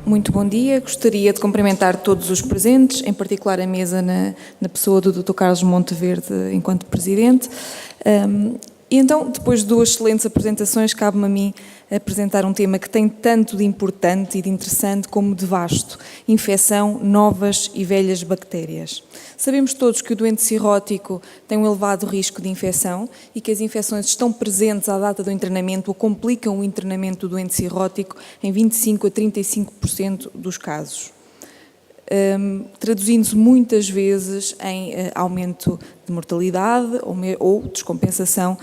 Muito bom dia. Gostaria de cumprimentar todos os presentes, em particular a mesa na pessoa do Dr. Carlos Monteverde, enquanto Presidente. E então, depois de duas excelentes apresentações, cabe-me a mim apresentar um tema que tem tanto de importante e de interessante como de vasto: infecção, novas e velhas bactérias. Sabemos todos que o doente cirrótico tem um elevado risco de infecção e que as infecções estão presentes à data do internamento ou complicam o internamento do doente cirrótico em 25% a 35% dos casos. Traduzindo-se muitas vezes em aumento de mortalidade ou descompensação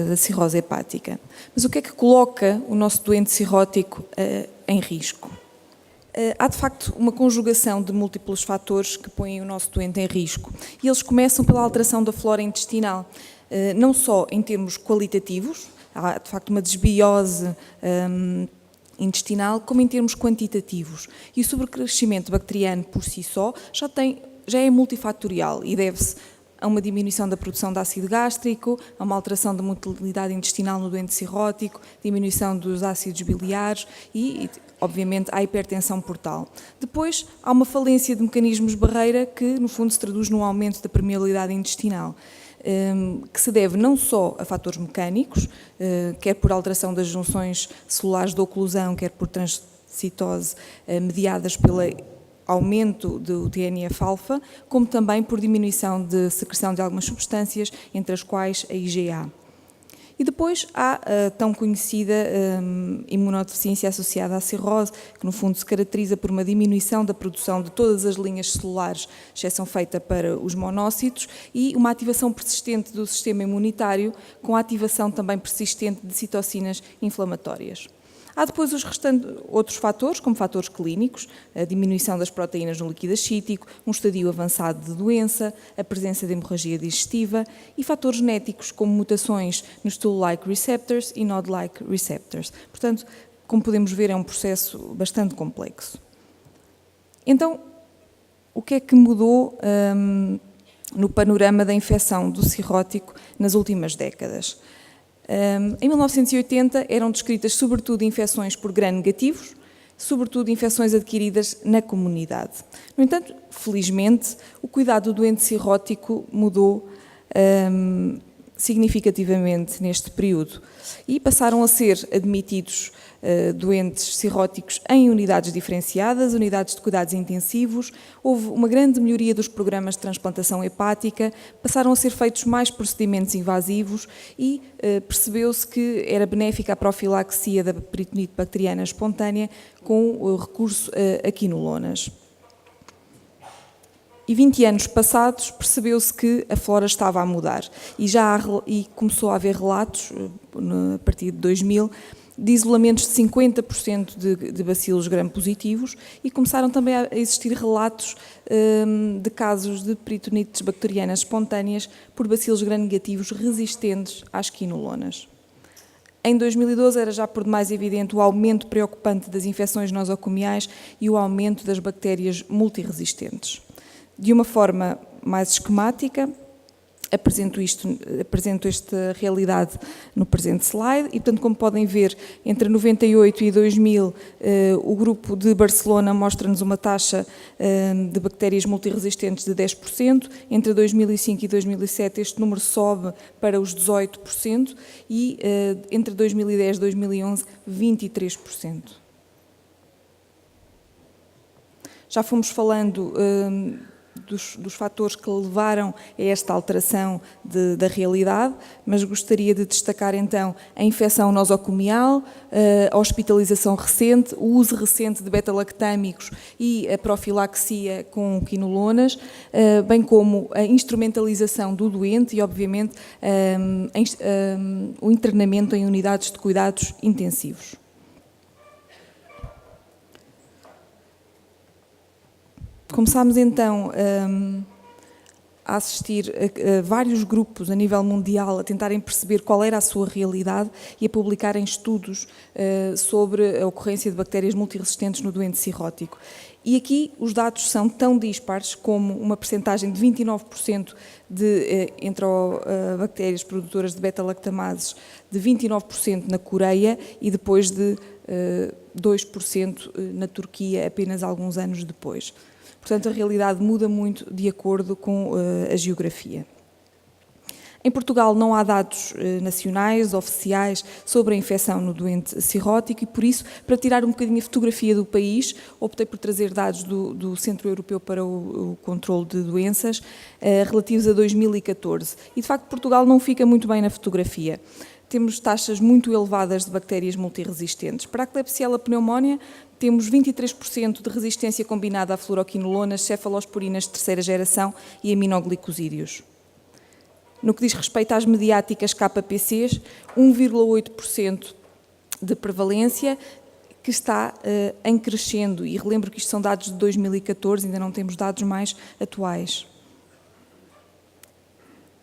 da cirrose hepática. Mas o que é que coloca o nosso doente cirrótico em risco? Há, de facto, uma conjugação de múltiplos fatores que põem o nosso doente em risco. E eles começam pela alteração da flora intestinal, não só em termos qualitativos, há, de facto, uma desbiose intestinal, como em termos quantitativos. E o sobrecrescimento bacteriano por si só já é multifatorial e deve-se a uma diminuição da produção de ácido gástrico, a uma alteração da motilidade intestinal no doente cirrótico, diminuição dos ácidos biliares e obviamente, à hipertensão portal. Depois, há uma falência de mecanismos de barreira que, no fundo, se traduz num aumento da permeabilidade intestinal, que se deve não só a fatores mecânicos, quer por alteração das junções celulares de oclusão, quer por transcitose mediadas pelo aumento do TNF-alfa, como também por diminuição de secreção de algumas substâncias, entre as quais a IgA. E depois há a tão conhecida imunodeficiência associada à cirrose, que no fundo se caracteriza por uma diminuição da produção de todas as linhas celulares, exceção feita para os monócitos, e uma ativação persistente do sistema imunitário, com a ativação também persistente de citocinas inflamatórias. Há depois os restantes outros fatores, como fatores clínicos, a diminuição das proteínas no líquido ascítico, um estadio avançado de doença, a presença de hemorragia digestiva e fatores genéticos, como mutações nos stool-like receptors e node-like receptors. Portanto, como podemos ver, é um processo bastante complexo. Então, o que é que mudou no panorama da infecção do cirrótico nas últimas décadas? Em 1980 eram descritas sobretudo infecções por gram-negativos, sobretudo infecções adquiridas na comunidade. No entanto, felizmente, o cuidado do doente cirrótico mudou significativamente neste período e passaram a ser admitidos doentes cirróticos em unidades diferenciadas, unidades de cuidados intensivos, houve uma grande melhoria dos programas de transplantação hepática, passaram a ser feitos mais procedimentos invasivos e percebeu-se que era benéfica a profilaxia da peritonite bacteriana espontânea com o recurso a quinolonas. E 20 anos passados percebeu-se que a flora estava a mudar e começou a haver relatos, a partir de 2000, de isolamentos de 50% de bacilos gram-positivos e começaram também a existir relatos de casos de peritonites bacterianas espontâneas por bacilos gram-negativos resistentes às quinolonas. Em 2012 era já por demais evidente o aumento preocupante das infecções nosocomiais e o aumento das bactérias multiresistentes. De uma forma mais esquemática, apresento esta realidade no presente slide e, portanto, como podem ver, entre 98 e 2000, o grupo de Barcelona mostra-nos uma taxa de bactérias multiresistentes de 10%, entre 2005 e 2007 este número sobe para os 18% e entre 2010 e 2011, 23%. Já fomos falando dos fatores que levaram a esta alteração da realidade, mas gostaria de destacar então a infecção nosocomial, a hospitalização recente, o uso recente de beta-lactâmicos e a profilaxia com quinolonas, bem como a instrumentalização do doente e, obviamente, o internamento em unidades de cuidados intensivos. Começámos então a assistir a vários grupos a nível mundial a tentarem perceber qual era a sua realidade e a publicarem estudos sobre a ocorrência de bactérias multiresistentes no doente cirrótico. E aqui os dados são tão dispares como uma percentagem de 29% de enterobactérias produtoras de beta-lactamases, de 29% na Coreia e depois de 2% na Turquia apenas alguns anos depois. Portanto, a realidade muda muito de acordo com a geografia. Em Portugal não há dados nacionais, oficiais, sobre a infecção no doente cirrótico e, por isso, para tirar um bocadinho a fotografia do país, optei por trazer dados do Centro Europeu para o Controlo de Doenças, relativos a 2014. E, de facto, Portugal não fica muito bem na fotografia. Temos taxas muito elevadas de bactérias multiresistentes. Para a Klebsiella pneumoniae, temos 23% de resistência combinada a fluoroquinolonas, cefalosporinas de terceira geração e aminoglicosídeos. No que diz respeito às mediáticas KPCs, 1,8% de prevalência, que está em crescendo. E relembro que isto são dados de 2014, ainda não temos dados mais atuais.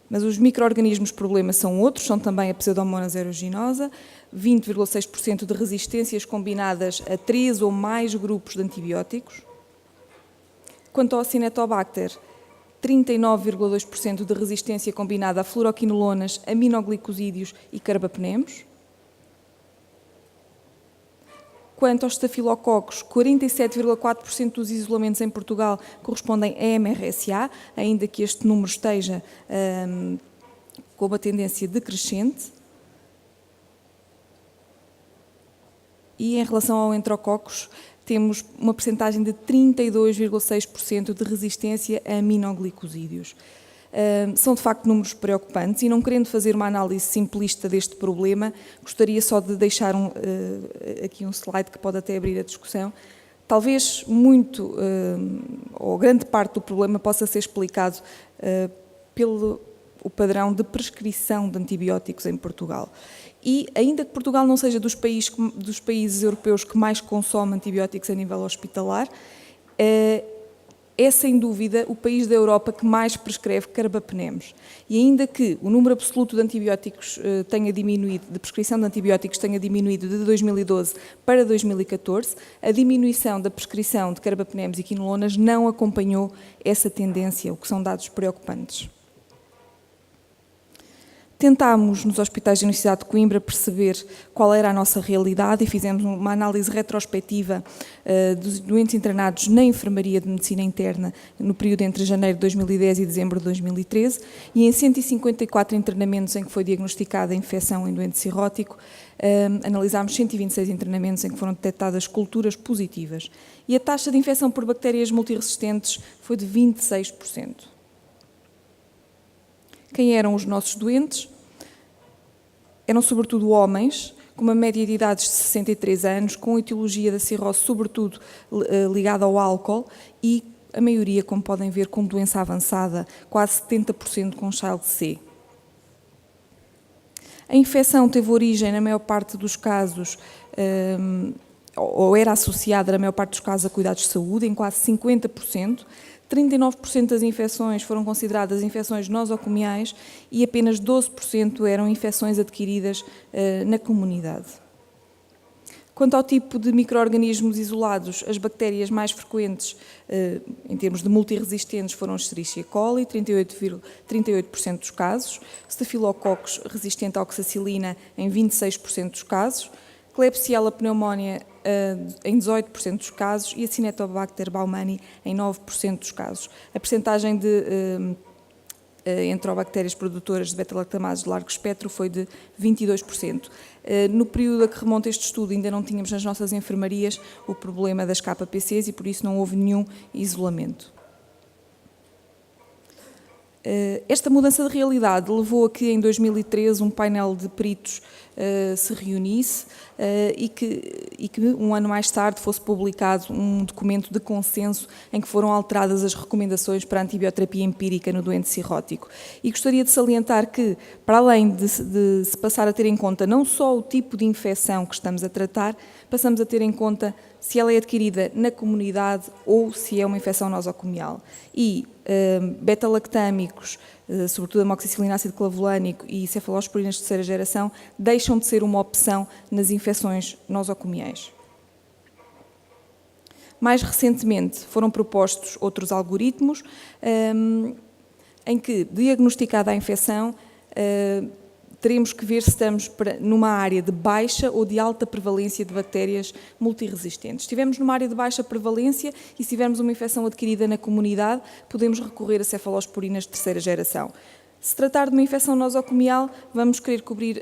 Mas os micro-organismos problema são outros, são também a Pseudomonas aeruginosa, 20,6% de resistências combinadas a 3 ou mais grupos de antibióticos. Quanto ao Acinetobacter, 39,2% de resistência combinada a fluoroquinolonas, aminoglicosídeos e carbapnemos. Quanto aos estafilococos, 47,4% dos isolamentos em Portugal correspondem a MRSA, ainda que este número esteja com uma tendência decrescente. E em relação ao enterococos, temos uma percentagem de 32,6% de resistência a aminoglicosídeos. São, de facto, números preocupantes e, não querendo fazer uma análise simplista deste problema, gostaria só de deixar aqui um slide que pode até abrir a discussão. Talvez muito, ou grande parte do problema possa ser explicado pelo padrão de prescrição de antibióticos em Portugal. E, ainda que Portugal não seja dos países europeus que mais consome antibióticos a nível hospitalar, é, sem dúvida, o país da Europa que mais prescreve carbapnemes. E ainda que o número absoluto de antibióticos tenha diminuído, de prescrição de antibióticos tenha diminuído de 2012 para 2014, a diminuição da prescrição de carbapnemes e quinolonas não acompanhou essa tendência, o que são dados preocupantes. Tentámos, nos hospitais da Universidade de Coimbra, perceber qual era a nossa realidade e fizemos uma análise retrospectiva dos doentes internados na Enfermaria de Medicina Interna no período entre janeiro de 2010 e dezembro de 2013 e em 154 internamentos em que foi diagnosticada a infecção em doente cirrótico, analisámos 126 internamentos em que foram detectadas culturas positivas e a taxa de infecção por bactérias multiresistentes foi de 26%. Quem eram os nossos doentes? Eram sobretudo homens, com uma média de idades de 63 anos, com etiologia da cirrose sobretudo ligada ao álcool e a maioria, como podem ver, com doença avançada, quase 70% com Child-C. A infecção teve origem, na maior parte dos casos, ou era associada, na maior parte dos casos, a cuidados de saúde, em quase 50%. 39% das infecções foram consideradas infecções nosocomiais e apenas 12% eram infecções adquiridas na comunidade. Quanto ao tipo de micro-organismos isolados, as bactérias mais frequentes, em termos de multiresistentes, foram Escherichia coli, 38% dos casos, Staphylococcus resistente à oxacilina em 26% dos casos, Klebsiella pneumoniae em 18% dos casos e Acinetobacter baumannii em 9% dos casos. A percentagem de enterobactérias produtoras de beta-lactamases de largo espectro foi de 22%. No período a que remonta este estudo ainda não tínhamos nas nossas enfermarias o problema das KPCs e por isso não houve nenhum isolamento. Esta mudança de realidade levou a que em 2013 um painel de peritos se reunisse e que um ano mais tarde fosse publicado um documento de consenso em que foram alteradas as recomendações para a antibioterapia empírica no doente cirrótico. E gostaria de salientar que, para além de se passar a ter em conta não só o tipo de infecção que estamos a tratar, passamos a ter em conta se ela é adquirida na comunidade ou se é uma infecção nosocomial. E beta-lactâmicos, sobretudo amoxicilina ácido clavulânico e cefalosporinas de terceira geração, deixam de ser uma opção nas infecções nosocomiais. Mais recentemente foram propostos outros algoritmos em que, diagnosticada a infecção, teremos que ver se estamos numa área de baixa ou de alta prevalência de bactérias multiresistentes. Se estivermos numa área de baixa prevalência e se tivermos uma infecção adquirida na comunidade, podemos recorrer a cefalosporinas de terceira geração. Se tratar de uma infecção nosocomial, vamos querer cobrir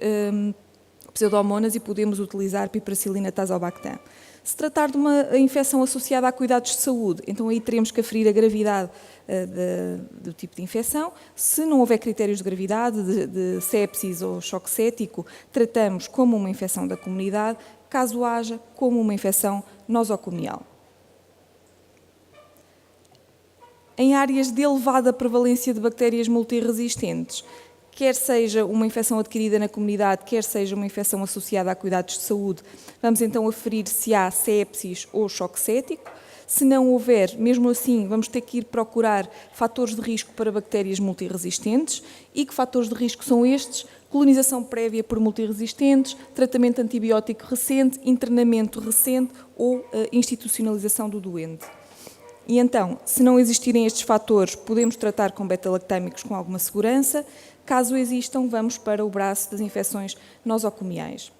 pseudomonas e podemos utilizar piperacillina tazobactam. Se tratar de uma infecção associada a cuidados de saúde, então aí teremos que aferir a gravidade do tipo de infecção. Se não houver critérios de gravidade, de sepsis ou choque cético, tratamos como uma infecção da comunidade, caso haja, como uma infecção nosocomial. Em áreas de elevada prevalência de bactérias multiresistentes, quer seja uma infecção adquirida na comunidade, quer seja uma infecção associada a cuidados de saúde, vamos então aferir se há sepsis ou choque cético. Se não houver, mesmo assim, vamos ter que ir procurar fatores de risco para bactérias multiresistentes. E que fatores de risco são estes? Colonização prévia por multiresistentes, tratamento antibiótico recente, internamento recente ou institucionalização do doente. E então, se não existirem estes fatores, podemos tratar com beta-lactâmicos com alguma segurança. Caso existam, vamos para o braço das infecções nosocomiais.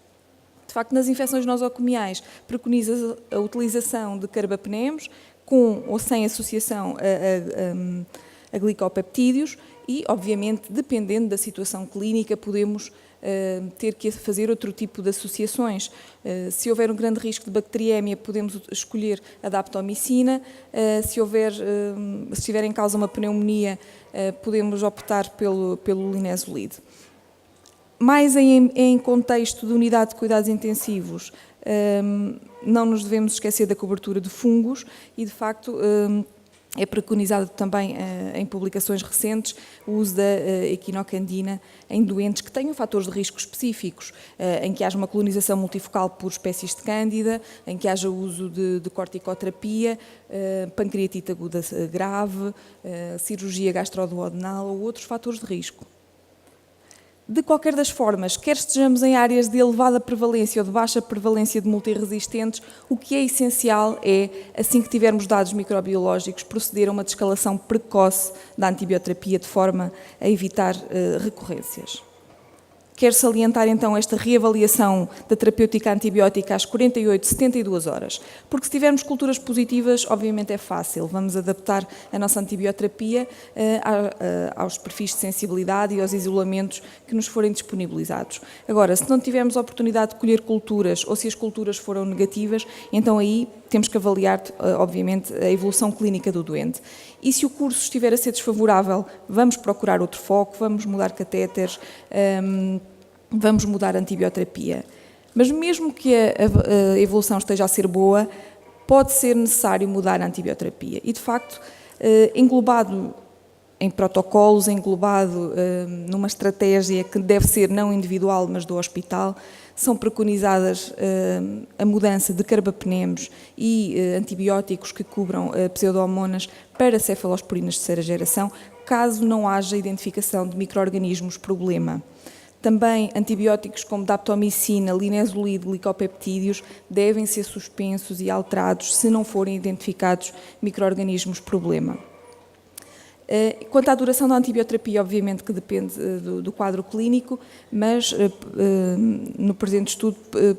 De facto, nas infecções nosocomiais, preconiza a utilização de carbapenemos, com ou sem associação a glicopeptídeos e, obviamente, dependendo da situação clínica, podemos ter que fazer outro tipo de associações. Se houver um grande risco de bacteriémia, podemos escolher a daptomicina. Se estiver em causa uma pneumonia, podemos optar pelo linezolide. Mais em contexto de unidade de cuidados intensivos, não nos devemos esquecer da cobertura de fungos e, de facto, é preconizado também em publicações recentes o uso da equinocandina em doentes que tenham fatores de risco específicos, em que haja uma colonização multifocal por espécies de cândida, em que haja uso de corticoterapia, pancreatite aguda grave, cirurgia gastroduodenal ou outros fatores de risco. De qualquer das formas, quer estejamos em áreas de elevada prevalência ou de baixa prevalência de multiresistentes, o que é essencial é, assim que tivermos dados microbiológicos, proceder a uma descalação precoce da antibioterapia de forma a evitar recorrências. Quero salientar então esta reavaliação da terapêutica antibiótica às 48, 72 horas, porque se tivermos culturas positivas, obviamente é fácil, vamos adaptar a nossa antibioterapia aos perfis de sensibilidade e aos isolamentos que nos forem disponibilizados. Agora, se não tivermos a oportunidade de colher culturas ou se as culturas foram negativas, então aí temos que avaliar, obviamente, a evolução clínica do doente. E se o curso estiver a ser desfavorável, vamos procurar outro foco, vamos mudar catéteres, vamos mudar a antibioterapia. Mas mesmo que a evolução esteja a ser boa, pode ser necessário mudar a antibioterapia. E, de facto, englobado em protocolos, englobado numa estratégia que deve ser não individual, mas do hospital, são preconizadas a mudança de carbapenemos e antibióticos que cubram pseudomonas para cefalosporinas de terceira geração, caso não haja identificação de micro-organismos problema. Também antibióticos como daptomicina, linezolide, glicopeptídeos devem ser suspensos e alterados se não forem identificados micro-organismos problema. Quanto à duração da antibioterapia, obviamente que depende do quadro clínico, mas no presente estudo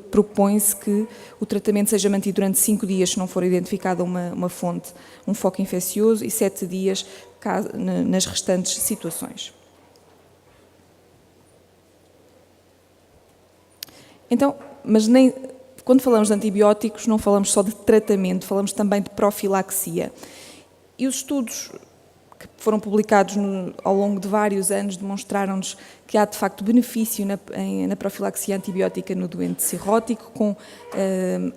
propõe-se que o tratamento seja mantido durante 5 dias se não for identificada uma fonte, um foco infeccioso, e 7 dias nas restantes situações. Então, quando falamos de antibióticos, não falamos só de tratamento, falamos também de profilaxia. E os estudos que foram publicados ao longo de vários anos demonstraram-nos que há, de facto, benefício na profilaxia antibiótica no doente cirrótico, com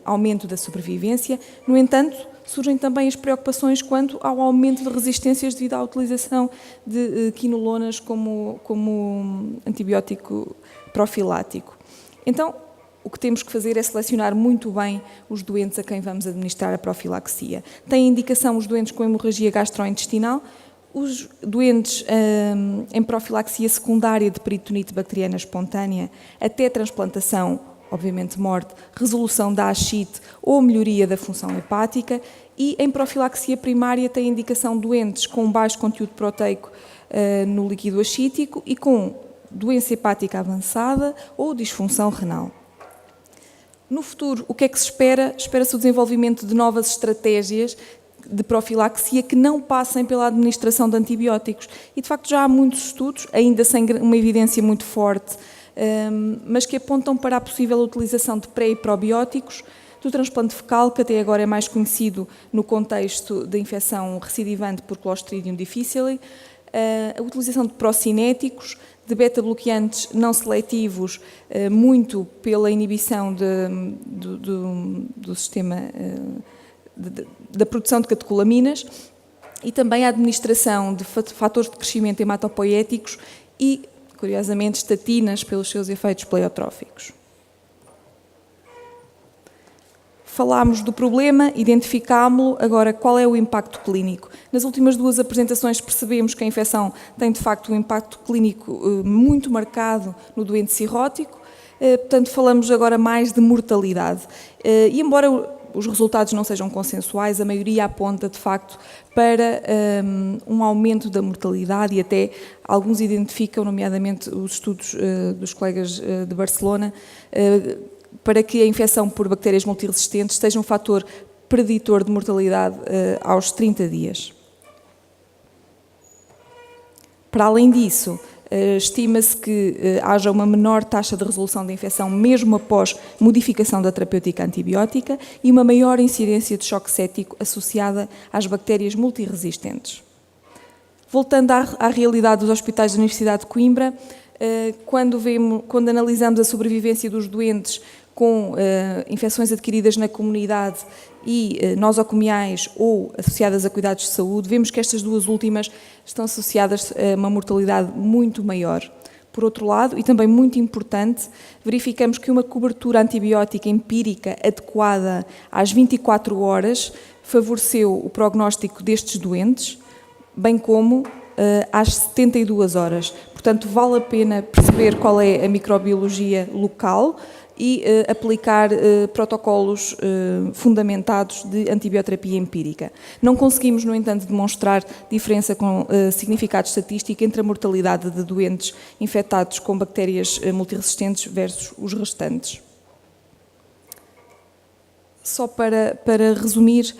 aumento da sobrevivência. No entanto, surgem também as preocupações quanto ao aumento de resistências devido à utilização de quinolonas como antibiótico profilático. Então, o que temos que fazer é selecionar muito bem os doentes a quem vamos administrar a profilaxia. Tem indicação os doentes com hemorragia gastrointestinal, os doentes em profilaxia secundária de peritonite bacteriana espontânea até transplantação, obviamente morte, resolução da ascite ou melhoria da função hepática, e em profilaxia primária tem indicação doentes com baixo conteúdo proteico no líquido ascítico e com doença hepática avançada ou disfunção renal. No futuro, o que é que se espera? Espera-se o desenvolvimento de novas estratégias de profilaxia que não passem pela administração de antibióticos. E, de facto, já há muitos estudos, ainda sem uma evidência muito forte, mas que apontam para a possível utilização de pré e probióticos, do transplante fecal, que até agora é mais conhecido no contexto da infecção recidivante por Clostridium difficile, a utilização de procinéticos, de beta-bloqueantes não seletivos, muito pela inibição do sistema da produção de catecolaminas, e também a administração de fatores de crescimento hematopoéticos e, curiosamente, estatinas pelos seus efeitos pleiotróficos. Falámos do problema, identificámo-lo, agora qual é o impacto clínico? Nas últimas duas apresentações percebemos que a infecção tem de facto um impacto clínico muito marcado no doente cirrótico, portanto falamos agora mais de mortalidade. E embora os resultados não sejam consensuais, a maioria aponta de facto para um aumento da mortalidade e até alguns identificam, nomeadamente os estudos dos colegas de Barcelona, para que a infecção por bactérias multiresistentes seja um fator preditor de mortalidade aos 30 dias. Para além disso, estima-se que haja uma menor taxa de resolução da infecção mesmo após modificação da terapêutica antibiótica e uma maior incidência de choque séptico associada às bactérias multiresistentes. Voltando à realidade dos hospitais da Universidade de Coimbra, quando analisamos a sobrevivência dos doentes com infecções adquiridas na comunidade e nosocomiais ou associadas a cuidados de saúde, vemos que estas duas últimas estão associadas a uma mortalidade muito maior. Por outro lado, e também muito importante, verificamos que uma cobertura antibiótica empírica adequada às 24 horas favoreceu o prognóstico destes doentes, bem como às 72 horas. Portanto, vale a pena perceber qual é a microbiologia local e aplicar protocolos fundamentados de antibioterapia empírica. Não conseguimos, no entanto, demonstrar diferença com significado estatístico entre a mortalidade de doentes infectados com bactérias multiresistentes versus os restantes. Só para resumir,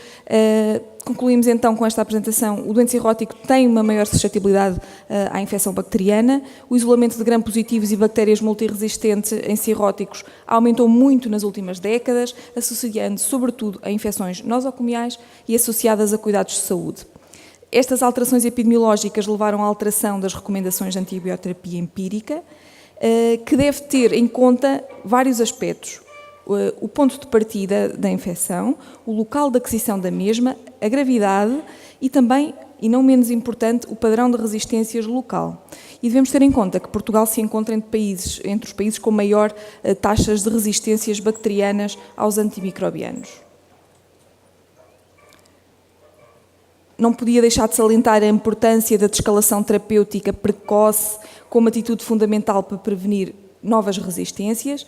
concluímos então com esta apresentação: o doente cirrótico tem uma maior suscetibilidade à infecção bacteriana, o isolamento de gram-positivos e bactérias multiresistentes em cirróticos aumentou muito nas últimas décadas, associando sobretudo a infecções nosocomiais e associadas a cuidados de saúde. Estas alterações epidemiológicas levaram à alteração das recomendações de antibioterapia empírica, que deve ter em conta vários aspectos: o ponto de partida da infecção, o local de aquisição da mesma, a gravidade e também, e não menos importante, o padrão de resistências local. E devemos ter em conta que Portugal se encontra entre os países com maior taxas de resistências bacterianas aos antimicrobianos. Não podia deixar de salientar a importância da descalação terapêutica precoce como atitude fundamental para prevenir novas resistências,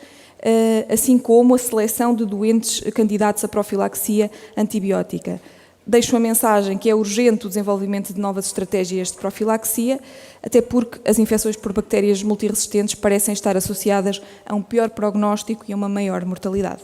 assim como a seleção de doentes candidatos à profilaxia antibiótica. Deixo a mensagem que é urgente o desenvolvimento de novas estratégias de profilaxia, até porque as infecções por bactérias multiresistentes parecem estar associadas a um pior prognóstico e a uma maior mortalidade.